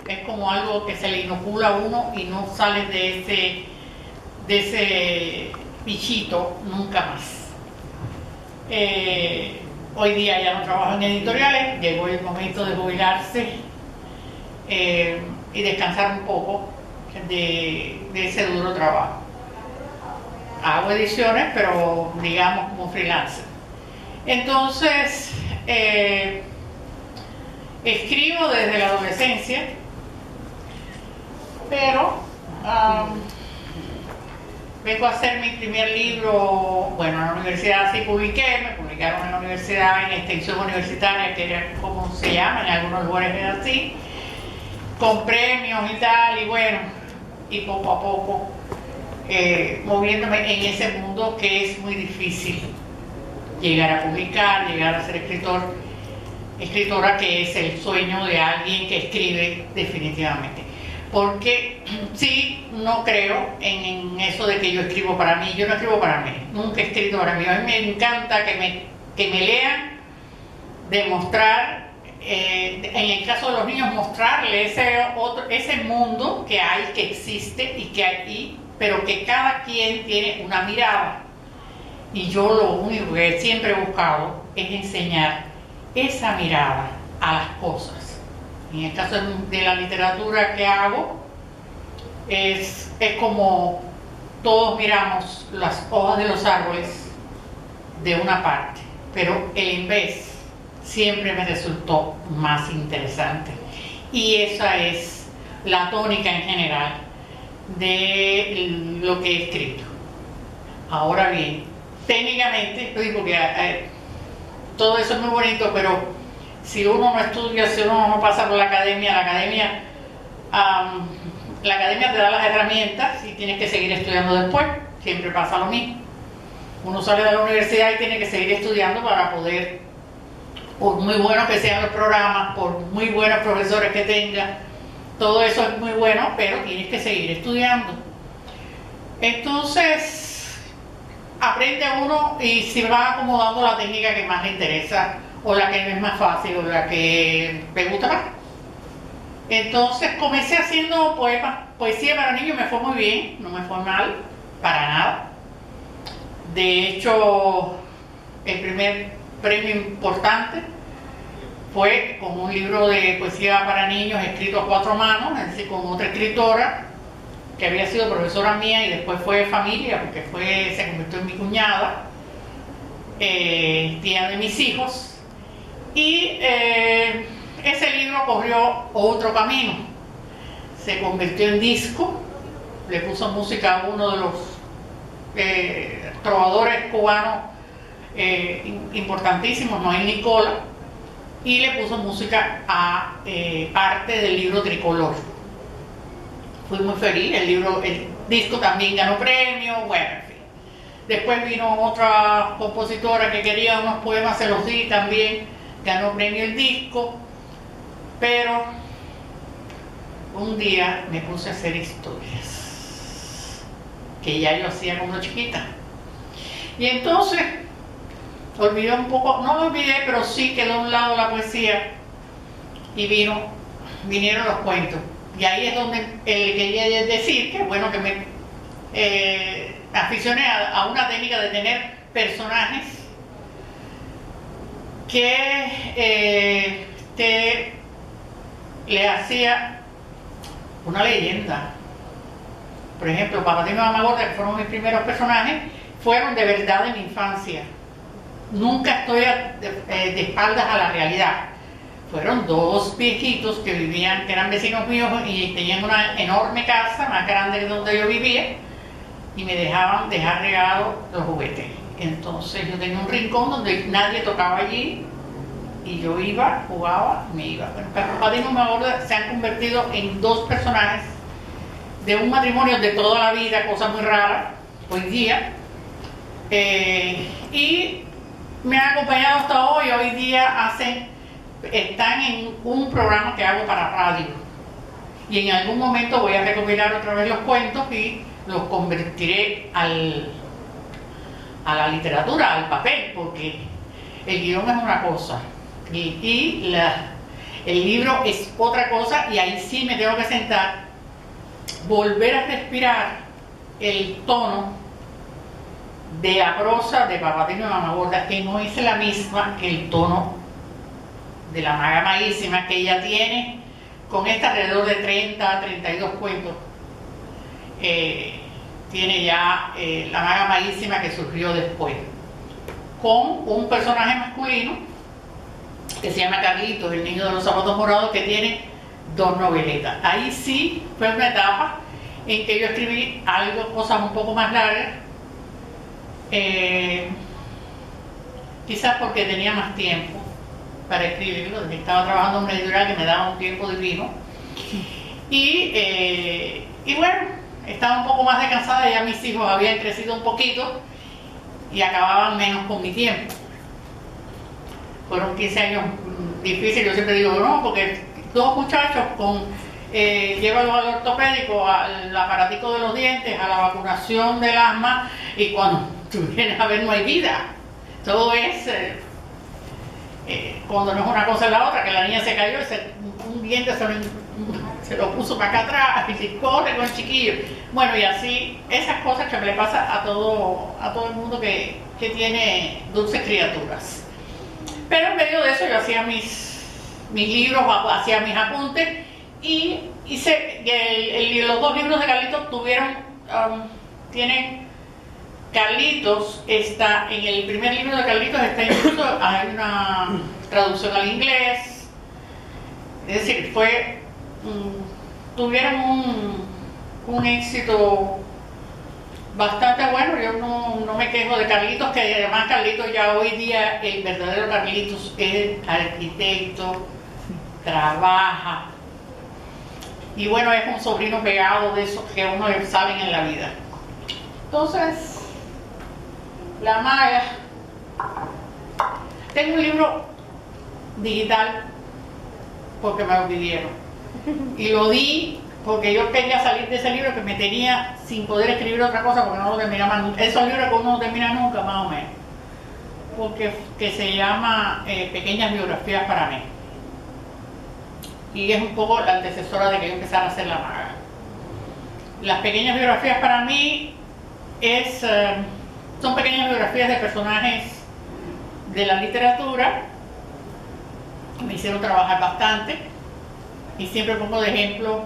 es como algo que se le inocula a uno y no sale de ese bichito nunca más. Hoy día ya no trabajo en editoriales, llegó el momento de jubilarse y descansar un poco de ese duro trabajo. Hago ediciones, pero digamos como freelancer. Entonces, escribo desde la adolescencia, pero vengo a hacer mi primer libro, bueno, en la universidad sí publiqué, me publicaron en la universidad, en extensión universitaria, que era como se llama, en algunos lugares es así, con premios y tal, y bueno, y poco a poco moviéndome en ese mundo que es muy difícil llegar a publicar, llegar a ser escritora, que es el sueño de alguien que escribe definitivamente. Porque sí, no creo en eso de que yo escribo para mí. Yo no escribo para mí, nunca he escrito para mí. A mí me encanta que me lean, demostrar, en el caso de los niños, mostrarle ese mundo que hay, que existe y que hay, pero que cada quien tiene una mirada. Y yo lo único que siempre he buscado es enseñar esa mirada a las cosas. En el caso de la literatura que hago, es como todos miramos las hojas de los árboles de una parte, pero el en vez siempre me resultó más interesante. Y esa es la tónica en general de lo que he escrito. Ahora bien, técnicamente, digo que todo eso es muy bonito, pero si uno no estudia, si uno no pasa por la academia te da las herramientas y tienes que seguir estudiando después. Siempre pasa lo mismo. Uno sale de la universidad y tiene que seguir estudiando para poder, por muy buenos que sean los programas, por muy buenos profesores que tenga, todo eso es muy bueno, pero tienes que seguir estudiando. Entonces, aprende uno y se va acomodando la técnica que más le interesa, o la que es más fácil, o la que me gusta más. Entonces comencé haciendo poesía para niños, me fue muy bien, no me fue mal, para nada. De hecho, el primer premio importante fue con un libro de poesía para niños escrito a 4 manos, es decir, con otra escritora que había sido profesora mía y después fue familia, porque se convirtió en mi cuñada, tía de mis hijos. Y ese libro corrió otro camino, se convirtió en disco, le puso música a uno de los trovadores cubanos importantísimos, Noel Nicola, y le puso música a parte del libro Tricolor. Fui muy feliz, el disco también ganó premio, bueno, en fin. Después vino otra compositora que quería unos poemas, se los di también, ganó premio el disco, pero un día me puse a hacer historias que ya yo hacía cuando chiquita, y entonces olvidé un poco, no me olvidé, pero sí quedó a un lado la poesía y vinieron los cuentos, y ahí es donde quería decir que bueno, que me aficioné a una técnica de tener personajes que le hacía una leyenda. Por ejemplo, Papá y Mamá Gorda, que fueron mis primeros personajes, fueron de verdad de mi infancia. Nunca estoy de espaldas a la realidad. Fueron 2 viejitos que vivían, que eran vecinos míos y tenían una enorme casa, más grande que donde yo vivía, y me dejaban dejar regados los juguetes. Entonces yo tenía un rincón donde nadie tocaba allí, y yo iba, jugaba, me iba. Bueno, Papá y Mamá Gorda se han convertido en 2 personajes de un matrimonio de toda la vida, cosa muy rara hoy día, y me han acompañado hasta hoy. Hoy día están en un programa que hago para radio, y en algún momento voy a recopilar otra vez los cuentos y los convertiré a la literatura, al papel, porque el guión es una cosa y El libro es otra cosa y ahí sí me tengo que sentar, volver a respirar el tono de la prosa de Papatino y Mamá Gorda, que no es la misma que el tono de La Maga Maguísima, que ella tiene con alrededor de 30 a 32 cuentos. Tiene ya La Maga Maguísima, que surgió después, con un personaje masculino que se llama Carlitos, el niño de los zapatos morados, que tiene 2 noveletas. Ahí sí fue una etapa en que yo escribí cosas un poco más largas, quizás porque tenía más tiempo para escribirlo, estaba trabajando en una editorial que me daba un tiempo divino, y bueno, estaba un poco más descansada, ya mis hijos habían crecido un poquito y acababan menos con mi tiempo. Fueron 15 años difíciles, yo siempre digo, no, porque 2 muchachos llévalos al ortopédico, al aparatico de los dientes, a la vacunación del asma, y cuando tú vienes a ver no hay vida. Todo es, cuando no es una cosa es la otra, que la niña se cayó y un diente se lo puso para acá atrás, y se corre con el chiquillo. Bueno, y así, esas cosas que le pasa a todo el mundo que tiene dulces criaturas. Pero en medio de eso yo hacía mis libros, hacía mis apuntes, y los 2 libros de Carlitos tienen, Carlitos está, en el primer libro de Carlitos está incluso, hay una traducción al inglés, es decir, tuvieron un éxito bastante bueno. Yo no me quejo de Carlitos, que además Carlitos ya hoy día, el verdadero Carlitos, es arquitecto, trabaja, y bueno, es un sobrino pegado de esos que uno le salen en la vida. Entonces, La Maga, tengo un libro digital porque me lo pidieron y lo di porque yo quería salir de ese libro que me tenía sin poder escribir otra cosa, porque no lo terminaba nunca. Esos libros que uno no termina nunca, más o menos, que se llama Pequeñas Biografías para mí, y es un poco la antecesora de que yo empezara a hacer La Maga. Las Pequeñas Biografías para mí son pequeñas biografías de personajes de la literatura que me hicieron trabajar bastante, y siempre pongo de ejemplo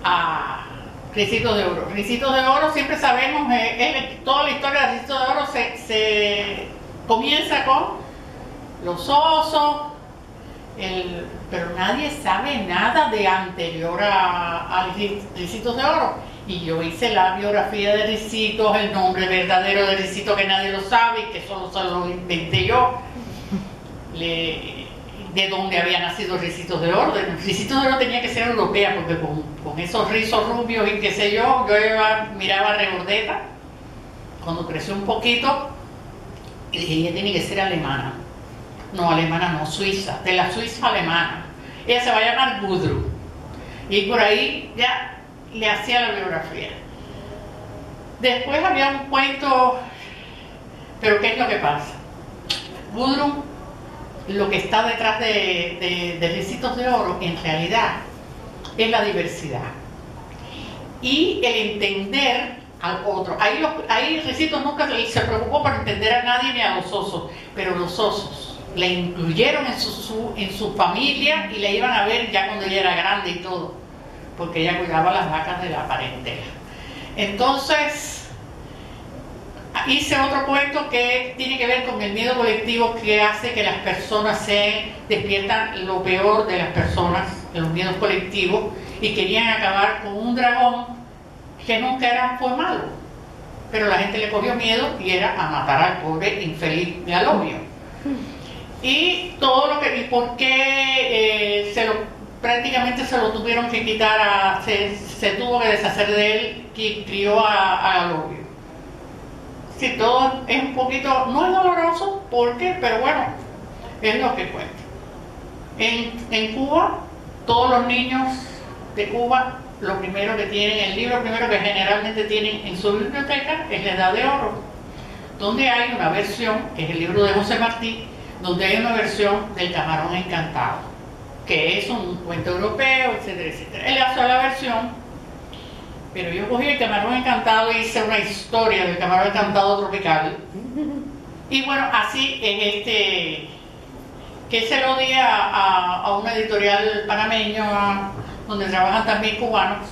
a Ricitos de Oro. Ricitos de Oro, siempre sabemos, toda la historia de Ricitos de Oro se comienza con los osos, pero nadie sabe nada de anterior a Ricitos de Oro. Y yo hice la biografía de Ricitos, el nombre verdadero de Ricitos que nadie lo sabe y que solo se lo inventé yo. De dónde había nacido Ricitos de Oro. Ricitos de Oro tenía que ser europea, porque con esos rizos rubios y qué sé yo miraba a Regordeta cuando creció un poquito y dije, ella tiene que ser alemana. No, alemana no, suiza, de la Suiza alemana. Ella se va a llamar Gudrun. Y por ahí ya le hacía la biografía. Después había un cuento, pero ¿qué es lo que pasa? Gudrun, lo que está detrás de Ricitos de Oro, en realidad, es la diversidad y el entender al otro. Ahí Ricitos nunca se preocupó por entender a nadie ni a los osos, pero los osos la incluyeron en su familia y la iban a ver ya cuando ella era grande y todo, porque ella cuidaba las vacas de la parentela. Entonces, hice otro cuento que tiene que ver con el miedo colectivo, que hace que las personas se despiertan lo peor de las personas, de los miedos colectivos, y querían acabar con un dragón que nunca fue malo, pero la gente le cogió miedo y era a matar al pobre infeliz de Alomio. Y por qué prácticamente se lo tuvieron que quitar, se tuvo que deshacer de él, que crió a Alomio. Sí, todo es un poquito, no es doloroso, pero bueno, es lo que cuenta. En Cuba, todos los niños de Cuba, lo primero que tienen, el libro primero que generalmente tienen en su biblioteca es La Edad de Oro, donde hay una versión, que es el libro de José Martí, donde hay una versión del Camarón Encantado. que es un cuento europeo, etcétera, etcétera. Él hace la versión, pero yo cogí el camarón encantado y hice una historia del camarón encantado tropical. Y bueno, así es que se lo di a una editorial panameño, donde trabajan también cubanos.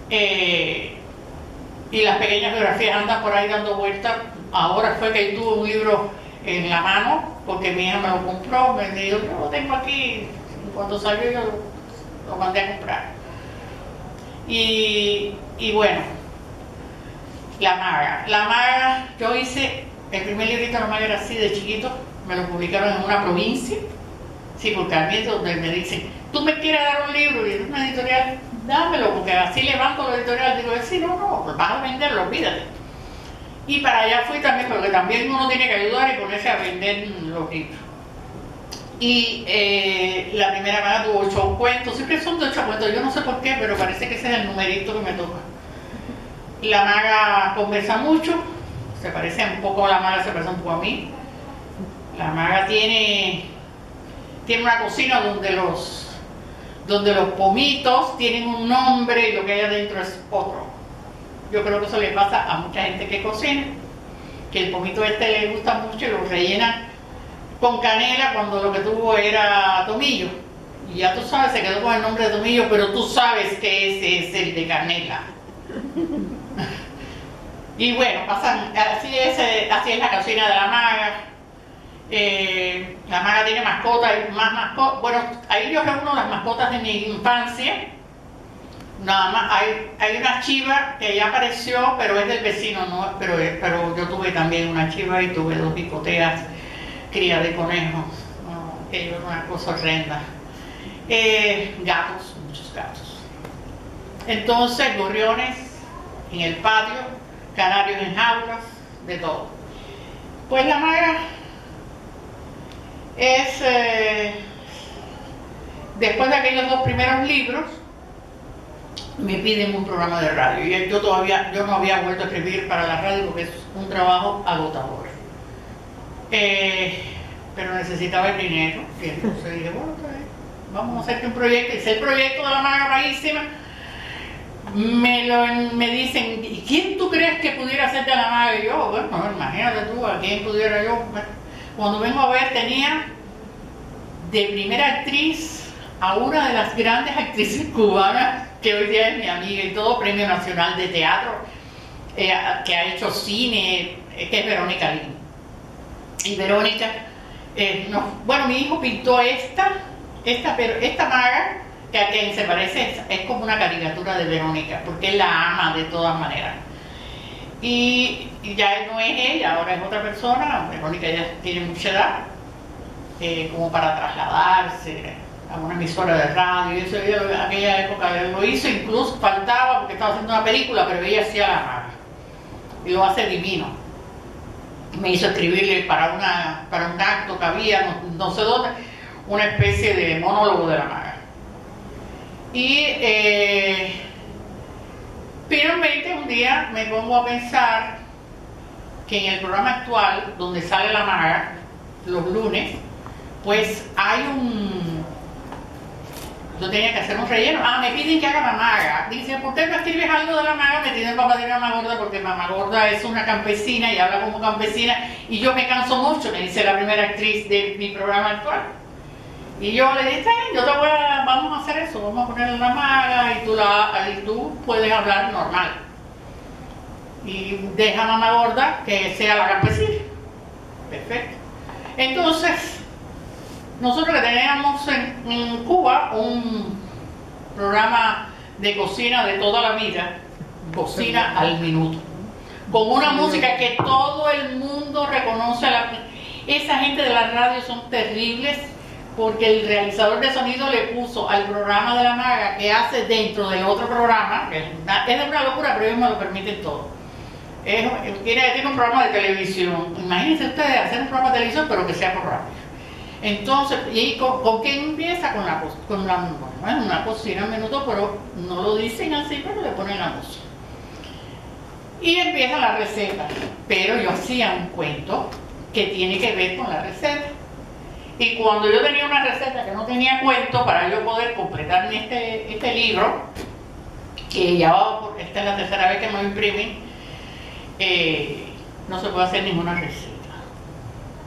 Y las pequeñas biografías andan por ahí dando vueltas. Ahora fue que tuve un libro en la mano, porque mi hija me lo compró, me dijo, yo lo tengo aquí. Cuando salió yo lo mandé a comprar. Y bueno, La Maga, yo hice, el primer librito de La Maga era así de chiquito, me lo publicaron en una provincia, sí, porque a mí es donde me dicen, tú me quieres dar un libro y es una editorial, dámelo, porque así levanto la editorial, digo, sí, no, pues vas a venderlo, olvídate. Y para allá fui también, porque también uno tiene que ayudar y ponerse a vender los libros. Y la primera Maga tuvo 8 cuentos, siempre son de 8 cuentos, yo no sé por qué, pero parece que ese es el numerito que me toca. La Maga conversa mucho, se parece un poco a La Maga, se parece un poco a mí. La Maga tiene una cocina donde los pomitos tienen un nombre y lo que hay adentro es otro. Yo creo que eso le pasa a mucha gente que cocina, que el pomito le gusta mucho y lo rellena con canela cuando lo que tuvo era tomillo. Y ya tú sabes, se quedó con el nombre de tomillo, pero tú sabes que ese es el de canela. Y bueno, así es la cocina de La Maga. La Maga tiene mascotas, más mascotas. Bueno, ahí yo reúno las mascotas de mi infancia. Nada más, hay una chiva que ya apareció, pero es del vecino, ¿no? Pero yo tuve también una chiva y tuve 2 picoteas, cría de conejos, ¿no? Que es una cosa horrenda. Gatos, muchos gatos. Entonces, gorriones en el patio, canarios en jaulas, de todo. Pues La Maga es, después de aquellos 2 primeros libros, me piden un programa de radio. Y yo no había vuelto a escribir para la radio porque es un trabajo agotador. Pero necesitaba el dinero. Y entonces dije, bueno, pues, vamos a hacerte un proyecto. Hice el proyecto de La Maga rarísima. Me dicen, ¿y quién tú crees que pudiera hacerte La Maga? Y yo, bueno, imagínate tú, ¿a quién pudiera yo? Cuando vengo a ver, tenía de primera actriz a una de las grandes actrices cubanas, que hoy día es mi amiga y todo, Premio Nacional de Teatro, que ha hecho cine, que es Verónica Lin. Y Verónica, bueno, mi hijo pintó esta Maga, que a quien se parece es como una caricatura de Verónica, porque él la ama de todas maneras. Y ya no es ella, ahora es otra persona. Verónica ya tiene mucha edad, como para trasladarse a una emisora de radio, y eso en aquella época lo hizo, incluso faltaba porque estaba haciendo una película, pero ella hacía La Maga y lo hace divino. Me hizo escribirle para un acto que había, no sé dónde, una especie de monólogo de La Maga. Y finalmente un día me pongo a pensar que en el programa actual, donde sale La Maga, los lunes, pues yo tenía que hacer un relleno. Me piden que haga La Maga. Dicen, ¿por qué no escribes algo de La Maga? Me tienen papá de Mamá Gorda, porque Mamá Gorda es una campesina y habla como campesina, y yo me canso mucho, me dice la primera actriz de mi programa actual. Y yo le dije, vamos a hacer eso, vamos a poner La Maga y tú puedes hablar normal. Y deja a Mamá Gorda que sea la campesina. Perfecto. Entonces, nosotros que teníamos en Cuba un programa de cocina de toda la vida, Cocina al Minuto, con una música que todo el mundo reconoce. Esa gente de la radio son terribles, porque el realizador de sonido le puso al programa de La Maga, que hace dentro del otro programa, que es una locura, pero ellos me lo permiten todo. Tiene un programa de televisión. Imagínense ustedes hacer un programa de televisión, pero que sea por radio. Entonces, ¿y con qué empieza? Con una cocina al minuto, pero no lo dicen así, pero le ponen la música. Y empieza la receta. Pero yo hacía un cuento que tiene que ver con la receta. Y cuando yo tenía una receta que no tenía cuento para yo poder completar este libro, que ya esta es la tercera vez que me lo imprimen, no se puede hacer ninguna receta.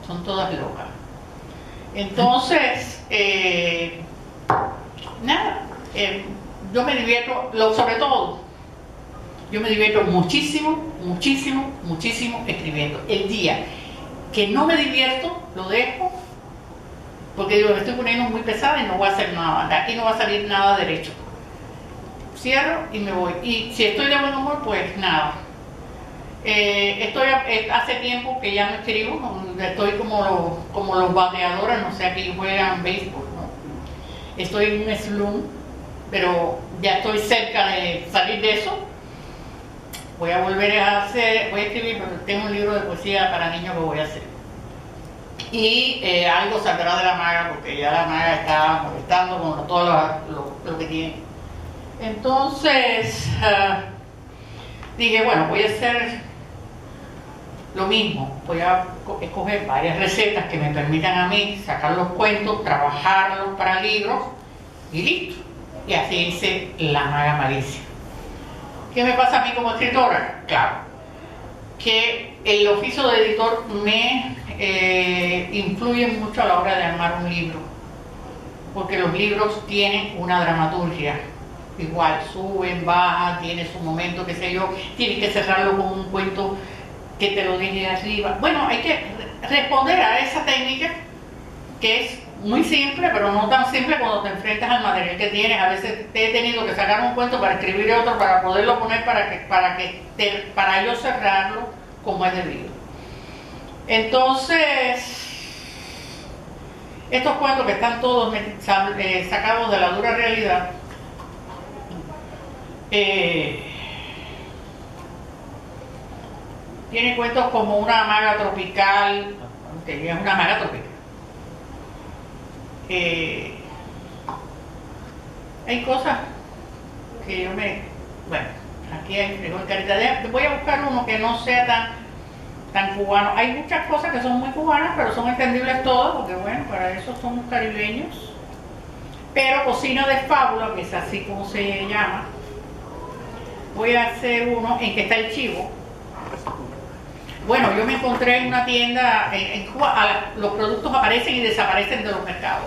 Son todas locas. Entonces, nada, yo me divierto, sobre todo, yo me divierto muchísimo, muchísimo, muchísimo escribiendo. El día que no me divierto, lo dejo, porque digo, me estoy poniendo muy pesada y no voy a hacer nada, de aquí no va a salir nada derecho. Cierro y me voy. Y si estoy de buen humor, pues nada. Hace tiempo que ya no escribo, estoy como los bateadores, no sé, aquí juegan béisbol, ¿no? Estoy en un slum, pero ya estoy cerca de salir de eso. Voy a escribir, pero tengo un libro de poesía para niños que voy a hacer. Y algo saldrá de la maga, porque ya la maga está molestando con todo lo que tiene. Entonces, dije, bueno, voy a hacer lo mismo. Voy a escoger varias recetas que me permitan a mí sacar los cuentos, trabajarlos para libros y listo. Y así hice La Maga Malicia. ¿Qué me pasa a mí como escritora? Claro, que el oficio de editor me influye mucho a la hora de armar un libro, porque los libros tienen una dramaturgia. Igual, suben, bajan, tiene su momento, qué sé yo, tienes que cerrarlo con un cuento que te lo deje arriba. Bueno, hay que responder a esa técnica que es muy simple, pero no tan simple cuando te enfrentas al material que tienes. A veces he tenido que sacar un cuento para escribir otro, para poderlo poner, para yo cerrarlo como es debido. Entonces, estos cuentos que están todos sacados de la dura realidad, tiene cuentos como Una Maga Tropical, que es una maga tropical. Hay cosas que bueno, aquí hay frijol carita. Voy a buscar uno que no sea tan cubano. Hay muchas cosas que son muy cubanas, pero son entendibles todas, porque bueno, para eso somos caribeños. Pero Cocina de Fábula, que es así como se llama, voy a hacer uno en que está el chivo. Bueno, yo me encontré en una tienda en Cuba, los productos aparecen y desaparecen de los mercados.